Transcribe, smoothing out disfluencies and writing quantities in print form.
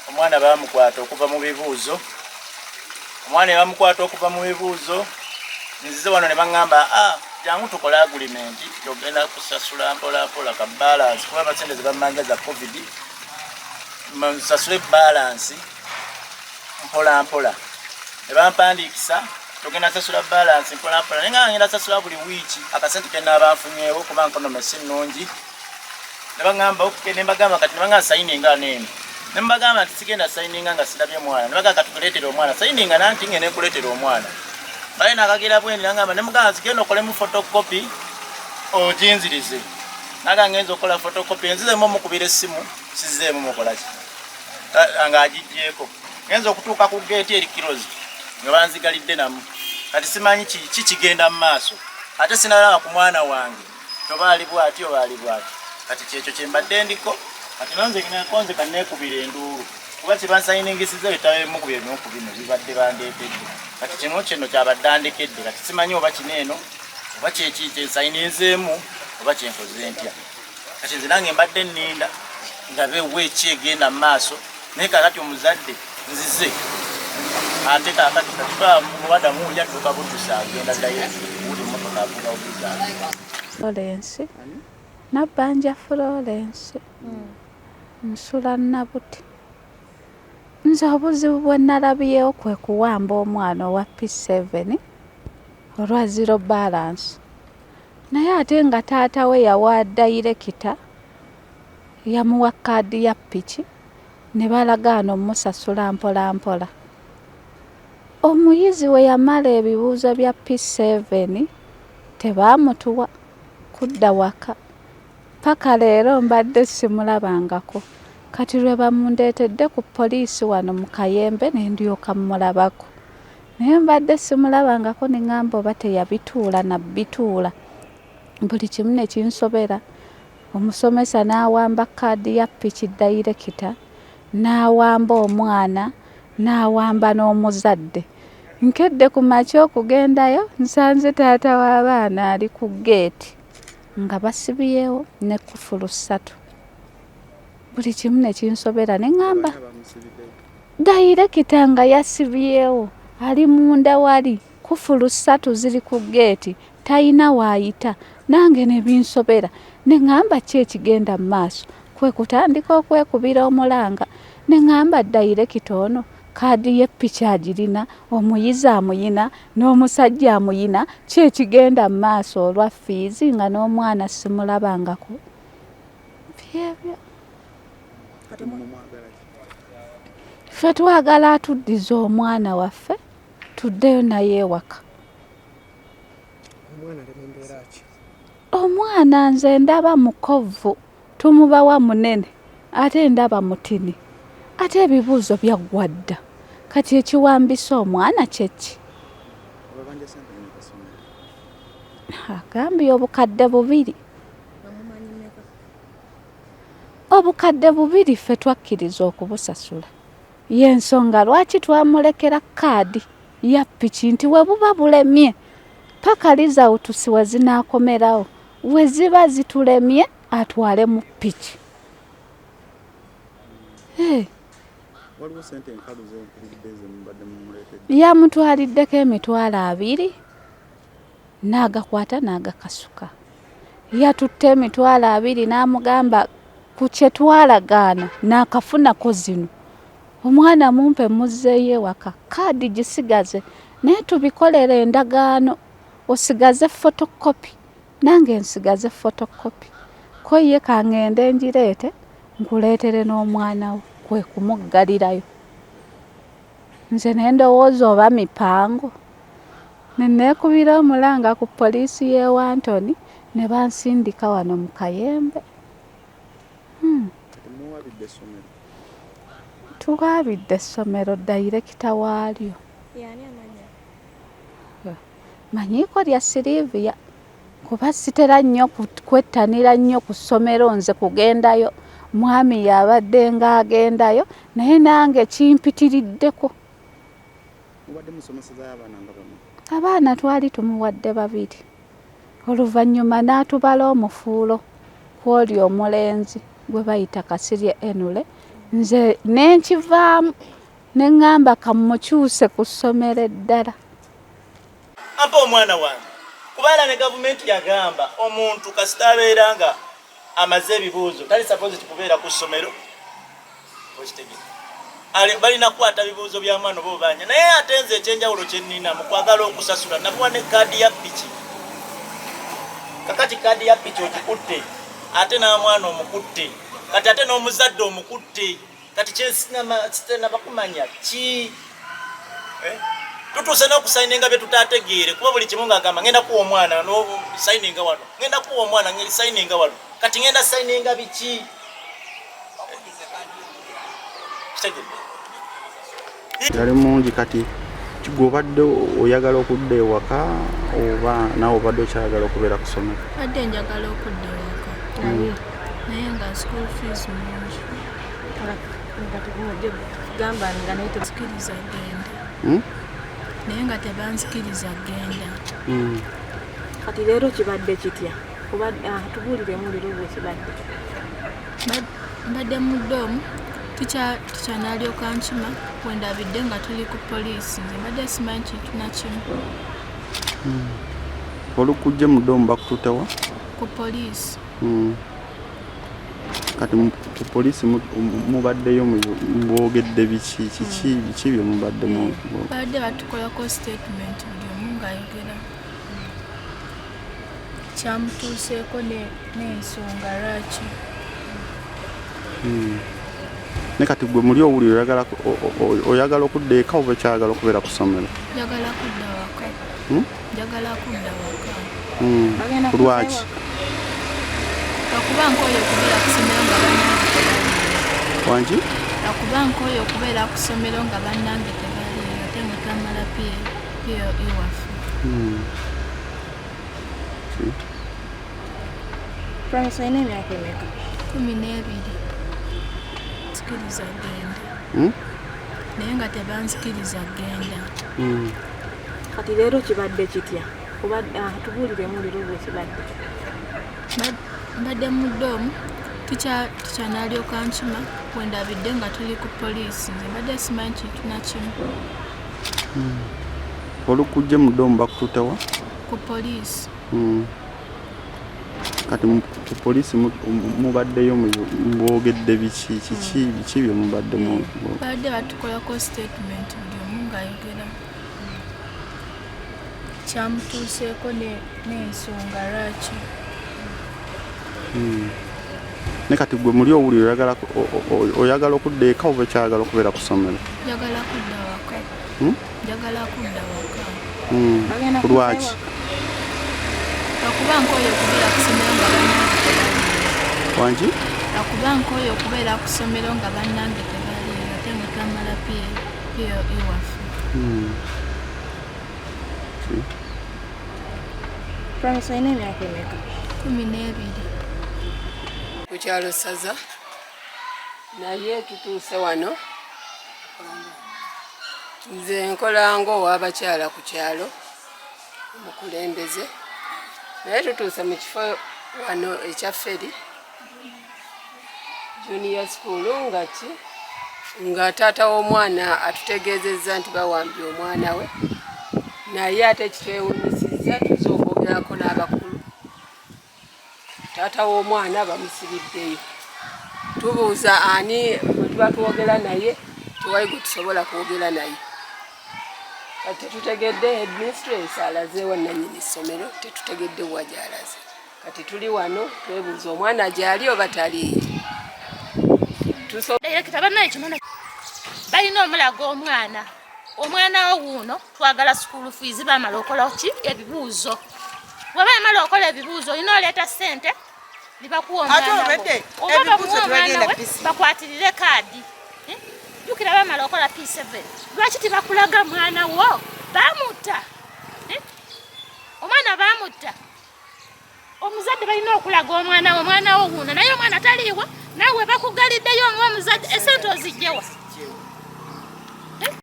Omwana bamukwata okuva mu bibuuzo. Omwana bamukwata okuva mu bibuuzo. Nzize wano ne baŋŋamba jangu tukole agreement togenda kusasula mpola mpola ka balance kuba abasente ze bamanja za covid musasule balance mpola mpola. Ne bampandiikisa togenda sasula balance mpola mpola nenga ngenda sasula buli wiiki akasente ke naabanfunyeewo kuba nkono mesi nnungi. Ne baŋŋamba okay ne mbagamba kati ne baŋŋamba sayininga n'eno. Ne mbagamba nti sigenda sayininga nga sirabye mwana. Ne bagamba katukuleetera omwana sayininga nanti ngene nkuleetera omwana. Baye nakagira bwendi nangamba ne mugamba zigenda okolemu photocopy oginzirize. Naga ngenza okola photocopy enzizemu omukubira essimu sizeemu mukola ki. Anga agijjeeko. Ngenza okutuuka ku gate eri kirozi nga banzigalidde namu. Kati simanyi ki kigenda mu maaso. Ate sinalaba ku mwana wange. Tobaali bw'ati obaali bw'ati. Kati kyekyo kye mbadde ndiko. Kati nonze konze kanneekubira enduulu. Kuba kye bansayiningisiza bitabeemu ku bino ku bino bibadde bandeetedde. Kati kino kyabadde andekedde kati simanyi oba kineeno oba kyensayinizeemu oba kyenkoze ntya. Kati nze nange mbadde nninda ndabe weeki egenda mu maaso naye kakati omuzadde nzize ate kakati katiba muwada muwulya tuuka buddusa agenda ddayo buli mmotoka avuga obuzange. Florence Nabanja Florence nsula Nabuti. Nze obuzibu bwe nalabyewo kwe kuwamba omwana owa P7 olwa zero balance. Naye ate nga taata we yawa dayirekita yamuwa kaadi ya piki ne balagaana omusasula mpola mpola. Omuyizi we yamala ebibuuzo bya P7 tebaamutuwa kudda waka. Paka leero mbadde simulabangako. Kati lwe bamundeetedde ku poliisi wano mu Kayembe ne ndyoka mmulabako. Naye mbadde simulabangako ne ŋŋamba oba teyabituula na bituula. Buli kimu ne kinsobera. Omusomesa n'awamba kaadi ya piki dayirekita, n'awamba omwana, n'awamba n'omuzadde. Nkedde ku makya okugendayo nsanze taata w'abaana ali ku geeti nga basibyewo ne kufulu 3. Buli kimu ne kinsobera ne ŋŋamba dayirekita nga yasibyewo ali munda wali kufulu 3 ziri ku geeti tayina waayita. Nange ne binsobera ne ŋŋamba ki ekigenda mu maaso. Kwe kutandika okwekubira omulanga ne ŋŋamba dayirekita ono kaadi y'eppiki agirina, omuyizi amuyina n'omusajja amuyina, ki ekigenda mu maaso olwa fiizi nga n'omwana simulabangako. Byebyo. Ffe twagala atuddiza omwana waffe tuddeyo naye ewaka. Omwana nze ndaba mukovu tumubawa munene ate ndaba mutini ate ebibuuzo byaggwa dda. Kati ekiwambisa omwana kyeki? Agambye obukadde 2. Obukadde 2 ffe twakkiriza okubusasula. Y'ensonga lwaki twamulekera kaadi ya piki nti we buba bulemye paka lizawutusi we zinaakomerawo we ziba zitulemye atwale mu piki. Yamutwaliddeko emitwalo 2 n'agakwata n'agakasuka. Yatutte emitwalo 2 n'amugamba ku kye twalagaana n'akafunako zino. Omwana mumpe muzzeeyo ewaka kaadi gisigaze naye tubikolera endagaano osigaze photocopy nange nsigaze photocopy. Ko ye kangende ngireete nkuleetere n'omwana we kwe kumuggalirayo. Nze ne ndowooza oba mipango. Ne neekubira omulanga ku poliisi y'e Wantoni ne bansindika wano mu Kayembe. Tuwaabidde essomero dayirekita waalyo. Manyiiko lya Sylivia kuba sitera nnyo kwettanira nnyo ku ssomero nze kugendayo. Mwami yabadde ng'agendayo naye nange kimpitiriddeko. Mubadde musomeseza abaana nga bano? Abaana twali tumuwadde 2. Oluvannyuma n'atubala omufuulo kw'oli omulenzi gwe bayita Kasirye Enule. Nze nenkivaamu ne ŋŋamba kamukyuse ku ssomero eddala. Ampa omwana wange kubaala ne gavumenti yagamba omuntu kasita abeera nga amaze ebibuuzo tali supposed kubeera ku ssomero. Balina kukwata bibuuzo bya mwana oba obanya naye ate nze ekyenjawulo kye nnina mu kwagala okusasula nakuwa ne kaadi ya piki. Kakati kaadi ya piki ogikutte ate n'omwana omukutte kati ate n'omuzadde omukutte kati kyensinaba kumanya ki tutuuse n'okusayininga bye tutategeere kuba buli kimu ng'agamba ngenda kuwa omwana sayininga wano ngenda kuwa omwana sayininga wano kati ngenda sayininga biki yali mungi kati kigobadde oyagala okudda ewaka oba naawe obadde okyayagala okubeera ku ssomero? Badde njagala okudda ewaka naye nga school fees mungi gamba nga naye tebanzikiriza genda naye nga tebanzikiriza genda. Kati leero kibadde kitya? Tubuuliremu leero bwe kibadde. Mbadde mu ddoomu ticca n'alyoka nkima bwe ndabidde nga tuli ku poliisi nze mbadde simanyi kintu na kimu. Olukujje mu ddoomu bakutuutewa? Ku poliisi. Kati ku poliisi mubaddeyo mwogedde biki bye mubadde mu? Badde batukolako statement buli omu ng'ayogera kyamutuuseeko n'ensonga lwaki. Ne kati gwe muli owulira oyagala okudda eka oba okyayagala okubeera ku ssomero? Njagala kudda waka. Njagala kudda waka. Lwaki? Lwakuba nkooye okubeera ku ssomero nga bannange tebaliiyo. Wangi? Lwakuba nkooye okubeera ku ssomero nga bannange tebaliiyo ate nga twamala piyo ewaffe. Promise olina emyaka emeka? 12. Nzikiriza genda naye nga tebanzikiriza genda. Kati leero kibadde kitya? Tubuuliremu leero bwe kibadde. Mbadde mu ddoomu ticca n'alyoka nkima bwe ndabidde nga tuli ku poliisi nze mbadde simanyi kintu na kimu. Olukujje mu ddoomu bakutuutewa? Ku poliisi. Kati ku poliisi mubaddeyo mwogedde biki bye mubadde mu? Badde batukolako statement buli omu ng'ayogera kyamutuuseeko n'ensonga lwaki. Ne kati gwe muli owulira oyagala okudda eka oba okyayagala okubeera ku ssomero? Njagala kudda waka. Njagala kudda waka. Lwaki? Lwakuba nkooye okubeera ku ssomero nga bannange tebaliiyo. Wangi? Lwakuba nkooye okubeera ku ssomero nga bannange tebaliiyo ate nga twamala piyo ewaffe. Promise olina emyaka emeka? 12. Ku kyalo Saza naye tutuuse wano nze nkola ng'ow'abakyala ku kyalo omukulembeze naye tutuuse mu kifo wano ekya Pherry Junior School nga taata w'omwana atutegeezezza nti bawambye omwana we naye ate ekitwewuunyisizza tuze okwogerako n'abakulu. Taata w'omwana bamusibiddeyo. Tubuuza ani bwe tuba twogera naye tewali gwe tusobola kwogera naye. Kati tetutegedde headmistress alazeewo nannyini ssomero tetutegedde wa gy'alaze. Kati tuli wano twebuuza omwana gy'ali oba taliiyo. Balina omulaga omwana wuuno twagala school fees bamala okola ki ebibuuzo. Bwe bamala okola ebibuuzo olina oleeta ssente libakuwa omwana we bakwatirire kaadi. Jjukira bamala okola P7 lwaki tibakulaga mwana wo bamutta? Omwana bamutta. Omuzadde balina okulaga omwana wo wuuno naye omwana taliiwo naawe bakugaliddeyo ng'omuzadde esente ozijjewa.